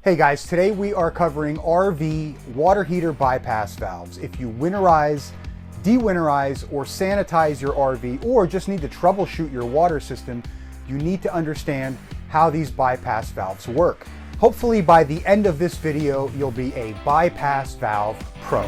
Hey guys, today we are covering RV water heater bypass valves. If you winterize, dewinterize, or sanitize your RV, or just need to troubleshoot your water system, you need to understand how these bypass valves work. Hopefully by the end of this video, you'll be a bypass valve pro.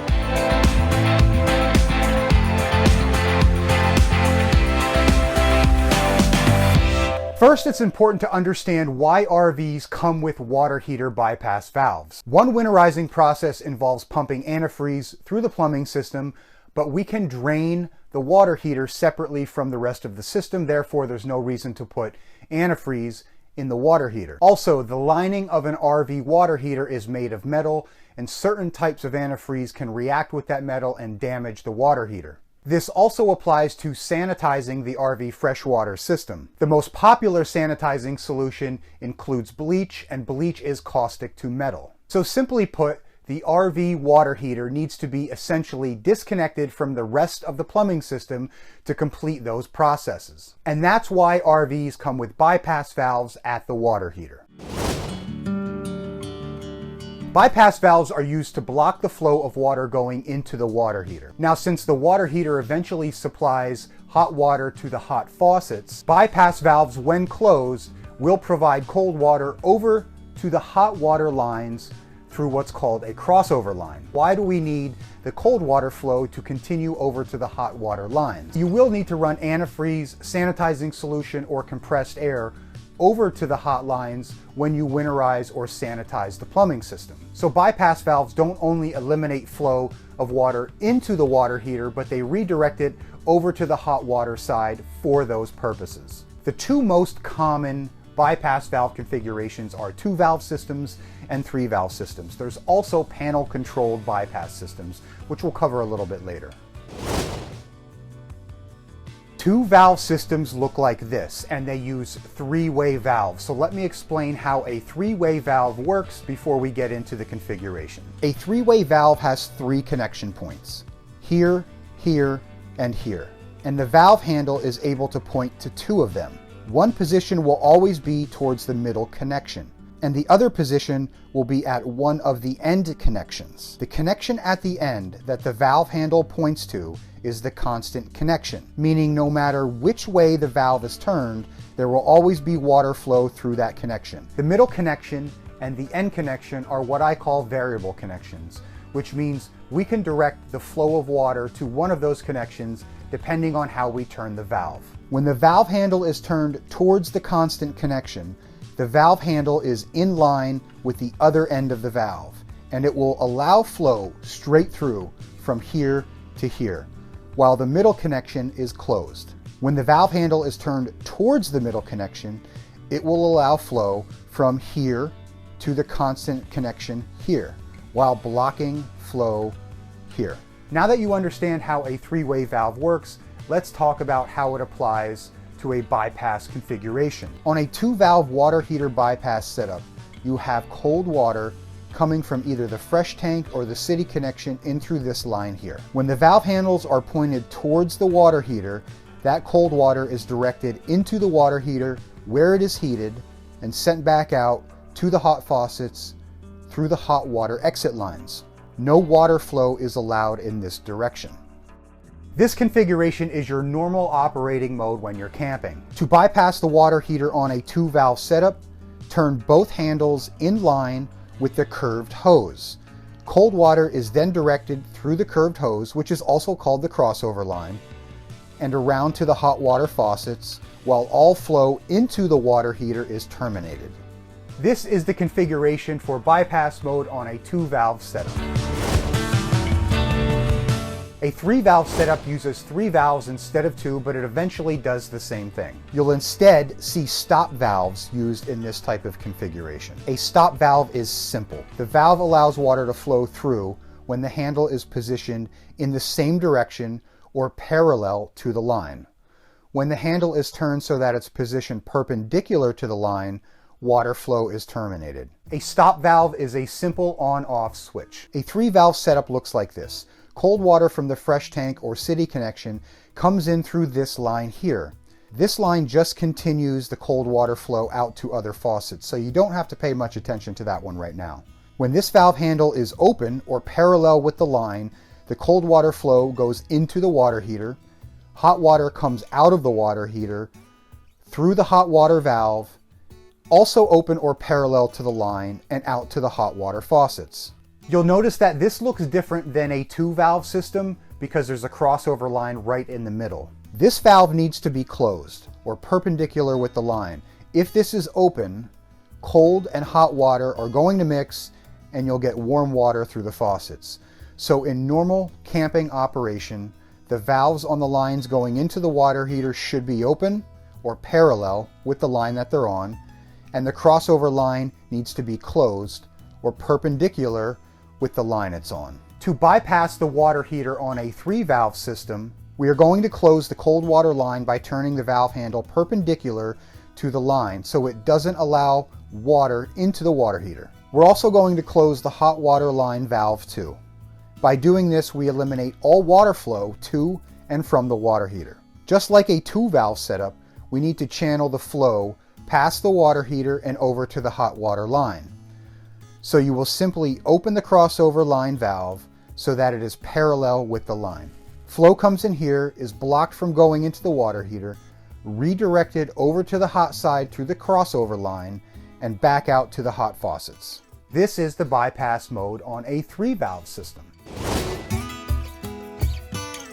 First, it's important to understand why RVs come with water heater bypass valves. One winterizing process involves pumping antifreeze through the plumbing system, but we can drain the water heater separately from the rest of the system. Therefore, there's no reason to put antifreeze in the water heater. Also, the lining of an RV water heater is made of metal, and certain types of antifreeze can react with that metal and damage the water heater. This also applies to sanitizing the RV freshwater system. The most popular sanitizing solution includes bleach, and bleach is caustic to metal. So simply put, the RV water heater needs to be essentially disconnected from the rest of the plumbing system to complete those processes. And that's why RVs come with bypass valves at the water heater. Bypass valves are used to block the flow of water going into the water heater. Now, since the water heater eventually supplies hot water to the hot faucets, bypass valves, when closed, will provide cold water over to the hot water lines through what's called a crossover line. Why do we need the cold water flow to continue over to the hot water lines? You will need to run antifreeze, sanitizing solution, or compressed air over to the hot lines when you winterize or sanitize the plumbing system. So bypass valves don't only eliminate flow of water into the water heater, but they redirect it over to the hot water side for those purposes. The two most common bypass valve configurations are 2-valve systems and 3-valve systems. There's also panel-controlled bypass systems, which we'll cover a little bit later. 2-valve systems look like this, and they use 3-way valves. So let me explain how a 3-way valve works before we get into the configuration. A 3-way valve has 3 connection points: here, here, and here. And the valve handle is able to point to 2 of them. One position will always be towards the middle connection, and the other position will be at one of the end connections. The connection at the end that the valve handle points to is the constant connection, meaning no matter which way the valve is turned, there will always be water flow through that connection. The middle connection and the end connection are what I call variable connections, which means we can direct the flow of water to one of those connections depending on how we turn the valve. When the valve handle is turned towards the constant connection, the valve handle is in line with the other end of the valve, and it will allow flow straight through from here to here, while the middle connection is closed. When the valve handle is turned towards the middle connection, it will allow flow from here to the constant connection here, while blocking flow here. Now that you understand how a 3-way valve works, let's talk about how it applies to a bypass configuration. On a 2-valve water heater bypass setup, you have cold water coming from either the fresh tank or the city connection in through this line here. When the valve handles are pointed towards the water heater, that cold water is directed into the water heater where it is heated and sent back out to the hot faucets through the hot water exit lines. No water flow is allowed in this direction. This configuration is your normal operating mode when you're camping. To bypass the water heater on a 2-valve setup, turn both handles in line with the curved hose. Cold water is then directed through the curved hose, which is also called the crossover line, and around to the hot water faucets, while all flow into the water heater is terminated. This is the configuration for bypass mode on a 2-valve setup. A 3-valve setup uses 3 valves instead of 2, but it eventually does the same thing. You'll instead see stop valves used in this type of configuration. A stop valve is simple. The valve allows water to flow through when the handle is positioned in the same direction or parallel to the line. When the handle is turned so that it's positioned perpendicular to the line, water flow is terminated. A stop valve is a simple on-off switch. A 3-valve setup looks like this. Cold water from the fresh tank or city connection comes in through this line here. This line just continues the cold water flow out to other faucets, so you don't have to pay much attention to that one right now. When this valve handle is open or parallel with the line, the cold water flow goes into the water heater, hot water comes out of the water heater, through the hot water valve, also open or parallel to the line, and out to the hot water faucets. You'll notice that this looks different than a 2-valve system because there's a crossover line right in the middle. This valve needs to be closed or perpendicular with the line. If this is open, cold and hot water are going to mix and you'll get warm water through the faucets. So in normal camping operation, the valves on the lines going into the water heater should be open or parallel with the line that they're on, and the crossover line needs to be closed or perpendicular with the line it's on. To bypass the water heater on a 3-valve system, we are going to close the cold water line by turning the valve handle perpendicular to the line so it doesn't allow water into the water heater. We're also going to close the hot water line valve too. By doing this, we eliminate all water flow to and from the water heater. Just like a 2-valve setup, we need to channel the flow past the water heater and over to the hot water line. So you will simply open the crossover line valve so that it is parallel with the line. Flow comes in here, is blocked from going into the water heater, redirected over to the hot side through the crossover line, and back out to the hot faucets. This is the bypass mode on a 3-valve system.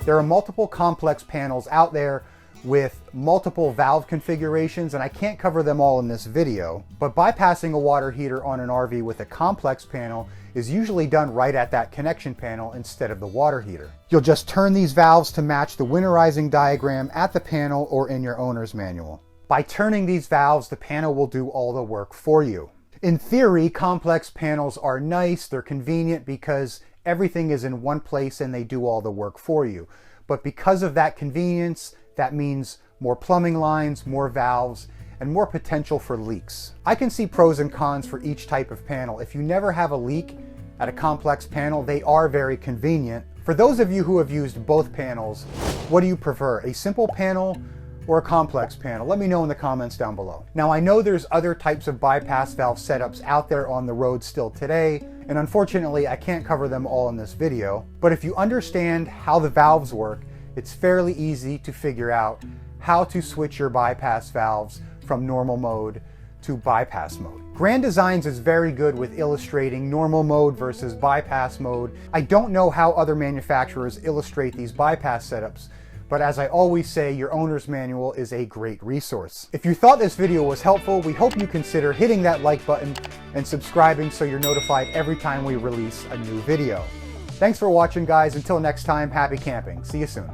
There are multiple complex panels out there with multiple valve configurations, and I can't cover them all in this video, but bypassing a water heater on an RV with a complex panel is usually done right at that connection panel instead of the water heater. You'll just turn these valves to match the winterizing diagram at the panel or in your owner's manual. By turning these valves, the panel will do all the work for you. In theory, complex panels are nice, they're convenient because everything is in one place and they do all the work for you. But because of that convenience, that means more plumbing lines, more valves, and more potential for leaks. I can see pros and cons for each type of panel. If you never have a leak at a complex panel, they are very convenient. For those of you who have used both panels, what do you prefer, a simple panel or a complex panel? Let me know in the comments down below. Now, I know there's other types of bypass valve setups out there on the road still today, and unfortunately I can't cover them all in this video, but if you understand how the valves work, it's fairly easy to figure out how to switch your bypass valves from normal mode to bypass mode. Grand Designs is very good with illustrating normal mode versus bypass mode. I don't know how other manufacturers illustrate these bypass setups, but as I always say, your owner's manual is a great resource. If you thought this video was helpful, we hope you consider hitting that like button and subscribing so you're notified every time we release a new video. Thanks for watching, guys. Until next time, happy camping. See you soon.